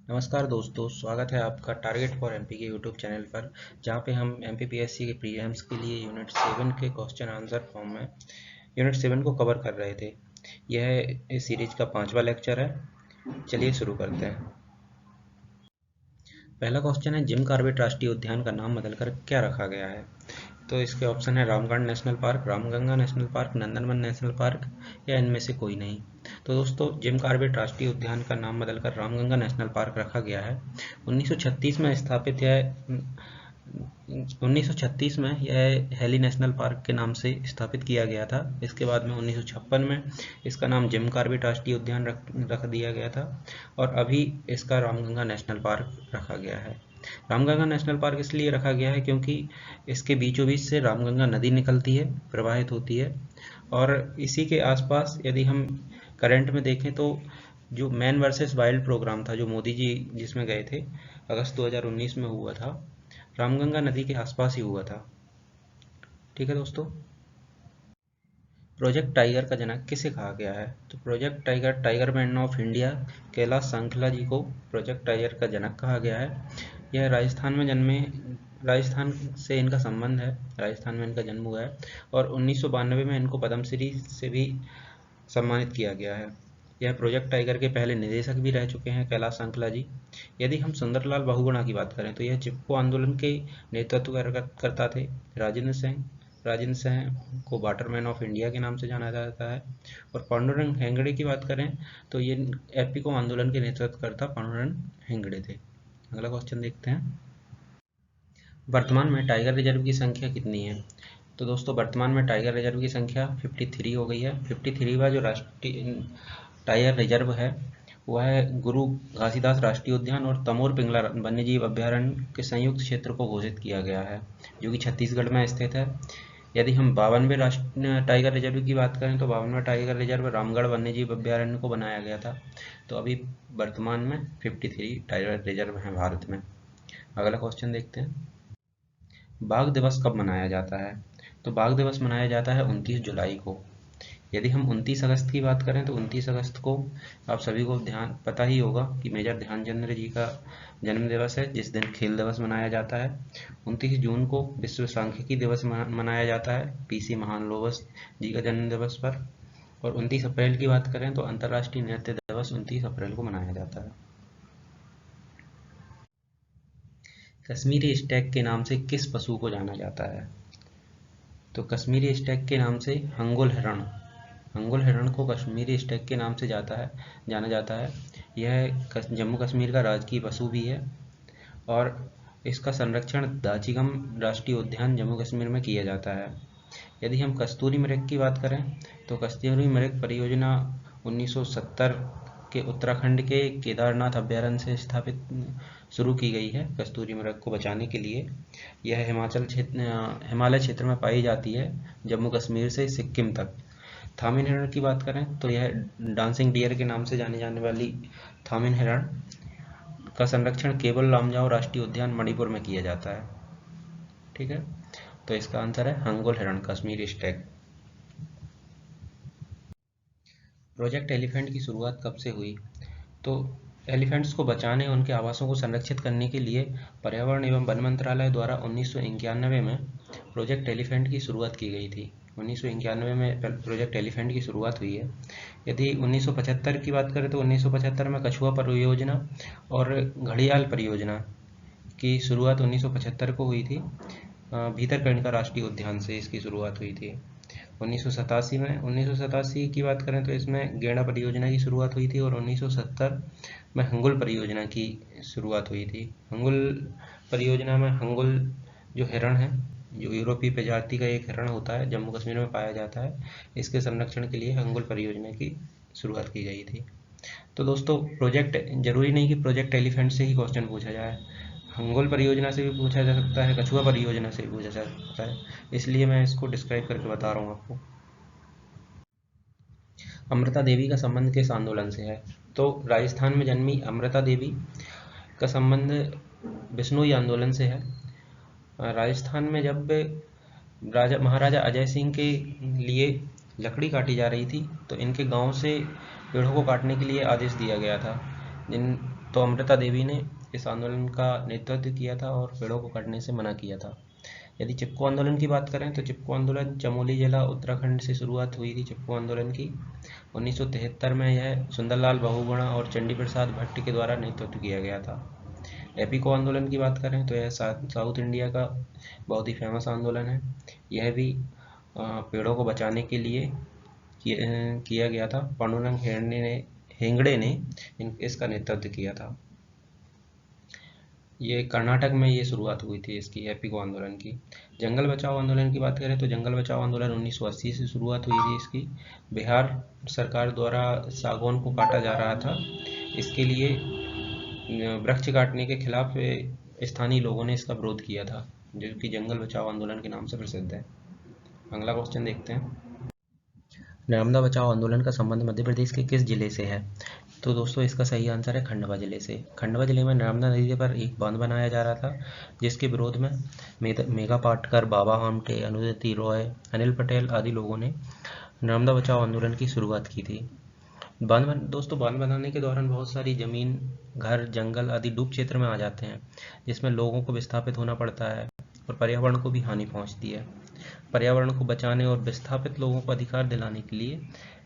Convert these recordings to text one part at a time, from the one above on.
नमस्कार दोस्तों, स्वागत है आपका टारगेट फॉर एमपी के यूट्यूब चैनल पर, जहां पे हम एमपीपीएससी के प्रीलिम्स के लिए यूनिट 7 के क्वेश्चन आंसर फॉर्म में यूनिट 7 को कवर कर रहे थे। यह इस सीरीज का 5वां लेक्चर है। चलिए शुरू करते हैं। पहला क्वेश्चन है, जिम कॉर्बेट राष्ट्रीय उद्यान का नाम बदलकर क्या रखा गया है? तो इसके ऑप्शन है Ramgarh national park, Ramganga national park, Nandanvan national park या इनमें से कोई नहीं। तो दोस्तों, जिम कॉर्बेट राष्ट्रीय उद्यान का नाम बदलकर रामगंगा नेशनल पार्क रखा गया है। 1936 में स्थापित यह 1936 में यह हेली नेशनल पार्क के नाम से स्थापित किया गया था। इसके बाद में 1956 में इसका नाम जिम कॉर्बेट राष्ट्रीय उद्यान रख दिया गया था और अभी इसका रामगंगा नेशनल पार्क रखा गया है। रामगंगा नेशनल पार्क इसलिए रखा गया है क्योंकि इसके बीचों बीच से रामगंगा नदी निकलती है, प्रवाहित होती है और इसी के आसपास यदि हम करंट में देखें तो जो मैन वर्सेस वाइल्ड प्रोग्राम था, जो मोदी जी जिसमें गए थे, अगस्त 2019 में हुआ था, रामगंगा नदी के आसपास ही हुआ था। ठीक है दोस्तों। प्रोजेक्ट टाइगर का जनक किसे कहा गया है? तो project tiger, tiger man of India Kailash Sankhala ji को प्रोजेक्ट टाइगर का जनक कहा गया है। यह राजस्थान में जन्मे, राजस्थान से इनका संबंध है, राजस्थान में इनका जन्म हुआ है और 1992 में इनको पद्मश्री से भी सम्मानित किया गया है। यह प्रोजेक्ट टाइगर के पहले निदेशक भी रह चुके हैं, कैलाश सांखला जी। यदि हम सुंदरलाल बहुगुणा की बात करें तो यह चिपको आंदोलन के नेतृत्व करता थे। राजेंद्र सिंह को वाटरमैन ऑफ इंडिया के नाम से जाना जाता है। और पांडुरंग हेगड़े की बात करें तो ये एपिको आंदोलन के नेतृत्व करता पांडुरंग हेगड़े थे। अगला क्वेश्चन देखते हैं। वर्तमान में टाइगर रिजर्व की संख्या कितनी है? तो दोस्तों, वर्तमान में टाइगर रिजर्व की संख्या 53 हो गई है। 53वां जो राष्ट्रीय टाइगर रिजर्व है वह है गुरु घासीदास राष्ट्रीय उद्यान और तमोर पिंगला वन्यजीव अभ्यारण्य के संयुक्त क्षेत्र को घोषित किया गया है, जो कि छत्तीसगढ़ में स्थित है। यदि हम 52वें राष्ट्रीय टाइगर रिजर्व की बात करें तो 52वां टाइगर रिजर्व रामगढ़ वन्यजीव अभ्यारण्य को बनाया गया था। तो अभी वर्तमान में 53 टाइगर रिजर्व हैं भारत में। अगला क्वेश्चन देखते हैं। बाघ दिवस कब मनाया जाता है? तो बाघ दिवस मनाया जाता है 29 जुलाई को। यदि हम 29 अगस्त की बात करें तो 29 अगस्त को आप सभी को ध्यान पता ही होगा कि मेजर ध्यानचंद्र जी का जन्म दिवस है, जिस दिन खेल दिवस मनाया जाता है। 29 जून को विश्व सांख्यिकी दिवस मनाया जाता है, पीसी महालनोबिस जी का जन्म दिवस पर। और 29 अप्रैल की बात करें तो अंतर्राष्ट्रीय नृत्य दिवस 29 अप्रैल को मनाया जाता है। कश्मीरी स्टैग के नाम से किस पशु को जाना जाता है? तो कश्मीरी स्टैग के नाम से हंगुल हिरण को कश्मीरी स्टैग के नाम से जाना जाता है। यह जम्मू कश्मीर का राजकीय पशु भी है और इसका संरक्षण दाचिगम राष्ट्रीय उद्यान जम्मू कश्मीर में किया जाता है। यदि हम कस्तूरी मृग की बात करें तो कस्तूरी मृग परियोजना 1970 के उत्तराखंड के केदारनाथ अभ्यारण्य से स्थापित शुरू की गई है कस्तूरी मृग को बचाने के लिए। यह हिमालय क्षेत्र में पाई जाती है, जम्मू कश्मीर से सिक्किम तक। थामिन हिरण की बात करें तो यह डांसिंग डियर के नाम से जानी जाने वाली थामिन हिरण का संरक्षण केवल लामजाओ राष्ट्रीय उद्यान मणिपुर में किया जाता है। ठीक है, तो इसका आंसर है हंगुल हिरण, कश्मीरी स्टैग। प्रोजेक्ट एलिफेंट की शुरुआत कब से हुई? तो एलिफेंट्स को बचाने, उनके आवासों को संरक्षित करने के लिए पर्यावरण एवं वन मंत्रालय द्वारा 1991 में प्रोजेक्ट एलिफेंट की शुरुआत की गई थी। 1991 में प्रोजेक्ट एलिफेंट की शुरुआत हुई है। यदि 1975 की बात करें तो 1975 में कछुआ परियोजना और घड़ियाल परियोजना की शुरुआत 1975 को हुई थी। भीतरकनिका राष्ट्रीय उद्यान से इसकी शुरुआत हुई थी। 1987 की बात करें तो इसमें गेंडा परियोजना की शुरुआत हुई थी और 1970 में हंगुल परियोजना की शुरुआत हुई थी। हंगुल परियोजना में हंगुल जो हिरण है, जो यूरोपीय प्रजाति का एक हिरण होता है, जम्मू कश्मीर में पाया जाता है, इसके संरक्षण के लिए हंगुल परियोजना की शुरुआत की गई थी। तो दोस्तों, प्रोजेक्ट जरूरी नहीं कि प्रोजेक्ट एलिफेंट से ही क्वेश्चन पूछा जाए, हंगुल परियोजना से भी पूछा जा सकता है, कछुआ परियोजना से भी पूछा जा सकता है, इसलिए मैं इसको डिस्क्राइब करके बता रहा हूँ आपको। अमृता देवी का संबंध किस आंदोलन से है? तो राजस्थान में जन्मी अमृता देवी का संबंध बिश्नोई आंदोलन से है। राजस्थान में जब महाराजा अजय सिंह के लिए लकड़ी काटी जा रही थी तो इनके गांव से पेड़ों को काटने के लिए आदेश दिया गया था। तो अमृता देवी ने इस आंदोलन का नेतृत्व किया था और पेड़ों को काटने से मना किया था। यदि चिपको आंदोलन की बात करें तो चिपको आंदोलन चमोली जिला उत्तराखंड से शुरुआत हुई थी। चिपको आंदोलन की 1973 में यह सुंदरलाल बहुगुणा और चंडी प्रसाद भट्ट के द्वारा नेतृत्व किया गया था। एपिको आंदोलन की बात करें तो यह साउथ इंडिया का बहुत ही फेमस आंदोलन है। यह भी पेड़ों को बचाने के लिए किया गया था। पांडुरंग हेगड़े ने इसका नेतृत्व किया था। ये कर्नाटक में ये शुरुआत हुई थी इसकी, एपिको आंदोलन की। जंगल बचाओ आंदोलन की बात करें तो जंगल बचाओ आंदोलन 1980 से शुरुआत हुई थी इसकी। बिहार सरकार द्वारा सागौन को काटा जा रहा था। इसके लिए वृक्ष काटने के खिलाफ स्थानीय लोगों ने इसका विरोध किया था, जो कि जंगल बचाओ आंदोलन के नाम से प्रसिद्ध है। अगला क्वेश्चन देखते हैं। नर्मदा बचाओ आंदोलन का संबंध मध्य प्रदेश के किस जिले से है? तो दोस्तों इसका सही आंसर है खंडवा जिले से। खंडवा जिले में नर्मदा नदी पर एक बांध बनाया जा रहा था, जिसके विरोध में मेघा पाटकर, बाबा आमटे, अनुदीप रॉय, अनिल पटेल आदि लोगों ने नर्मदा बचाओ आंदोलन की शुरुआत की थी। दोस्तों बांध बनाने के दौरान बहुत सारी जमीन, घर, जंगल आदि डूब क्षेत्र में आ जाते हैं, जिसमें लोगों को विस्थापित होना पड़ता है और पर्यावरण को भी हानि पहुंचती है। पर्यावरण को बचाने और विस्थापित लोगों को अधिकार दिलाने के लिए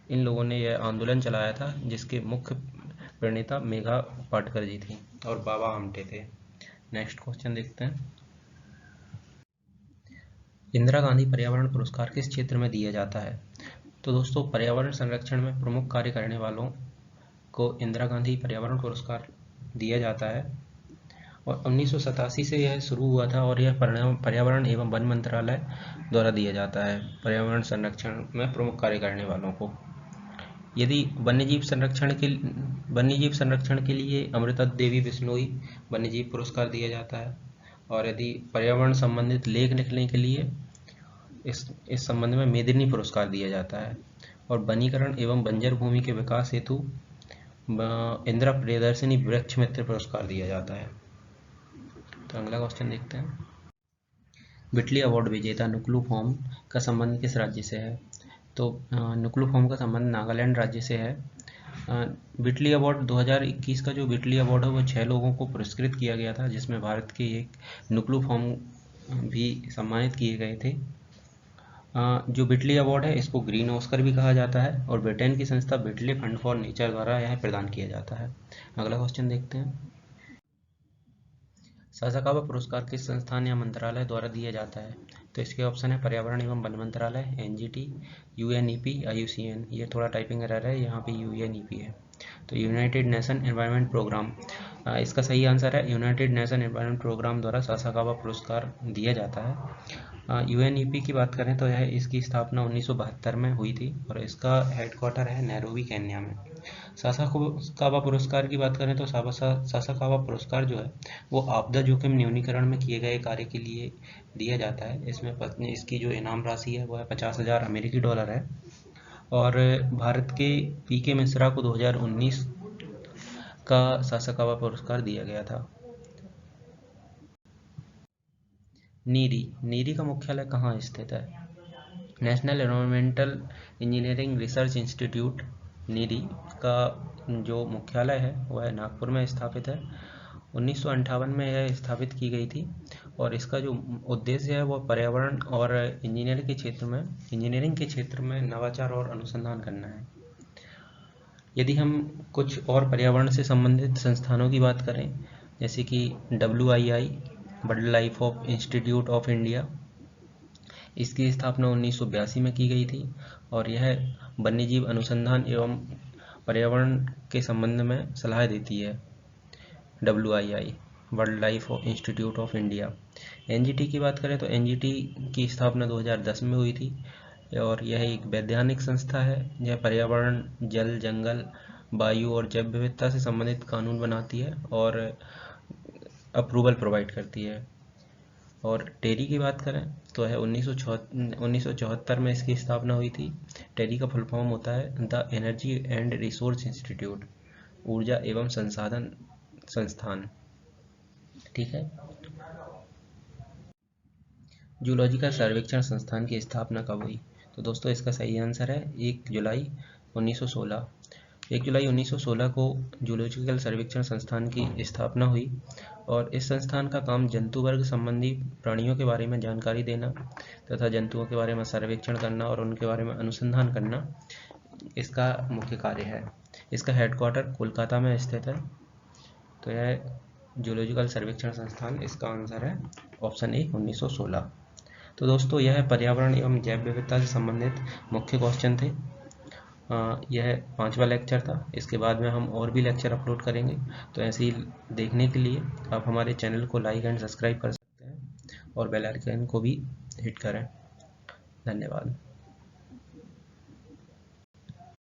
इन लोगों ने यह आंदोलन चलाया था, जिसके मुख्य प्रणेता मेघा पाटकर जी थी और बाबा आमटे थे। नेक्स्ट क्वेश्चन देखते हैं। इंदिरा गांधी पर्यावरण पुरस्कार किस क्षेत्र में दिया जाता है? तो दोस्तों पर्यावरण संरक्षण में प्रमुख कार्य करने वालों को इंदिरा गांधी पर्यावरण पुरस्कार दिया जाता है और 1987 से यह शुरू हुआ था और यह पर्यावरण एवं वन मंत्रालय द्वारा दिया जाता है पर्यावरण संरक्षण में प्रमुख कार्य करने वालों को। यदि वन्यजीव संरक्षण के लिए अमृता देवी बिश्नोई वन्यजीव पुरस्कार दिया जाता है और यदि पर्यावरण संबंधित लेख लिखने के लिए इस संबंध में मेदिनी पुरस्कार दिया जाता है और वनीकरण एवं बंजर भूमि के विकास हेतु इंदिरा प्रियदर्शिनी वृक्ष मित्र पुरस्कार दिया जाता है। तो अगला क्वेश्चन देखते हैं। विटली अवार्ड विजेता नुक्लू फॉर्म का संबंध किस राज्य से है? तो नुक्लू फॉर्म का संबंध नागालैंड राज्य से है। विटली अवार्ड 2021 का जो विटली अवार्ड है वो 6 लोगों को पुरस्कृत किया गया था, जिसमें भारत के एक नुक्लू फॉर्म भी सम्मानित किए गए थे। जो विटली अवार्ड है इसको ग्रीन ऑस्कर भी कहा जाता है और ब्रिटेन की संस्था विटली फंड फॉर नेचर द्वारा यह प्रदान किया जाता है। अगला क्वेश्चन देखते हैं। सासाकावा पुरस्कार किस संस्थान या मंत्रालय द्वारा दिया जाता है? तो इसके ऑप्शन है पर्यावरण एवं वन मंत्रालय, एनजीटी, यूएनईपी, आईयूसीएन। ये थोड़ा टाइपिंग एरर है, यहाँ पे यूएनईपी है। तो यूनाइटेड नेशन एनवायरनमेंट प्रोग्राम, इसका सही आंसर है यूनाइटेड नेशन एनवायरनमेंट प्रोग्राम द्वारा सासाकावा पुरस्कार दिया जाता है। यूएनईपी की बात करें तो यह इसकी स्थापना 1972 में हुई थी और इसका हेडक्वार्टर है नैरोबी, केन्या में। सासाकावा पुरस्कार की बात करें तो सासाकावा पुरस्कार जो है वो आपदा जोखिम न्यूनीकरण में किए गए कार्य के लिए दिया जाता है। इसमें इसकी जो इनाम राशि है वो है 50,000 अमेरिकी डॉलर है और भारत के पीके मिश्रा को 2019 का सासाकावा पुरस्कार दिया गया था। नीरी का मुख्यालय कहाँ स्थित है? National environmental engineering research institute NEERI का जो मुख्यालय है वह नागपुर में स्थापित है। 1958 में यह स्थापित की गई थी और इसका जो उद्देश्य है वह पर्यावरण और इंजीनियरिंग के क्षेत्र में नवाचार और अनुसंधान करना है। यदि हम कुछ और पर्यावरण से संबंधित संस्थानों की बात करें, जैसे कि WII wild life of institute of India, इसकी स्थापना 1982 में की गई थी और यह वन्यजीव अनुसंधान एवं पर्यावरण के संबंध में सलाह देती है। WII wild life of institute of India. NGT की बात करें तो एनजीटी की स्थापना 2010 में हुई थी और यह एक वैज्ञानिक संस्था है। यह पर्यावरण, जल, जंगल, वायु और जैव विविधता से संबंधित कानून बनाती है और अप्रूवल प्रोवाइड करती है। और टेरी की बात करें तो है 1974 में इसकी स्थापना हुई थी। टेरी का फुल फॉर्म होता है the energy and resource institute, ऊर्जा एवं संसाधन संस्थान। ठीक है। जूलॉजिकल सर्वेक्षण संस्थान की स्थापना कब हुई? तो दोस्तों इसका सही आंसर है 1 जुलाई 1916। 1 जुलाई 1916 को जूलॉजिकल सर्वेक्षण संस्थान की स्थापना हुई और इस संस्थान का काम जंतु वर्ग संबंधी प्राणियों के बारे में जानकारी देना तथा जंतुओं के बारे में सर्वेक्षण करना और उनके बारे में अनुसंधान करना इसका मुख्य कार्य है। इसका हेडक्वार्टर कोलकाता में स्थित है। तो यह जूलॉजिकल सर्वेक्षण संस्थान, इसका आंसर है ऑप्शन ए 1916। तो दोस्तों यह पर्यावरण एवं जैव विविधता से संबंधित मुख्य क्वेश्चन थे। यह 5वां लेक्चर था। इसके बाद में हम और भी लेक्चर अपलोड करेंगे। तो ऐसे ही देखने के लिए आप हमारे चैनल को लाइक एंड सब्सक्राइब कर सकते हैं और बेल आइकन को भी हिट करें। धन्यवाद।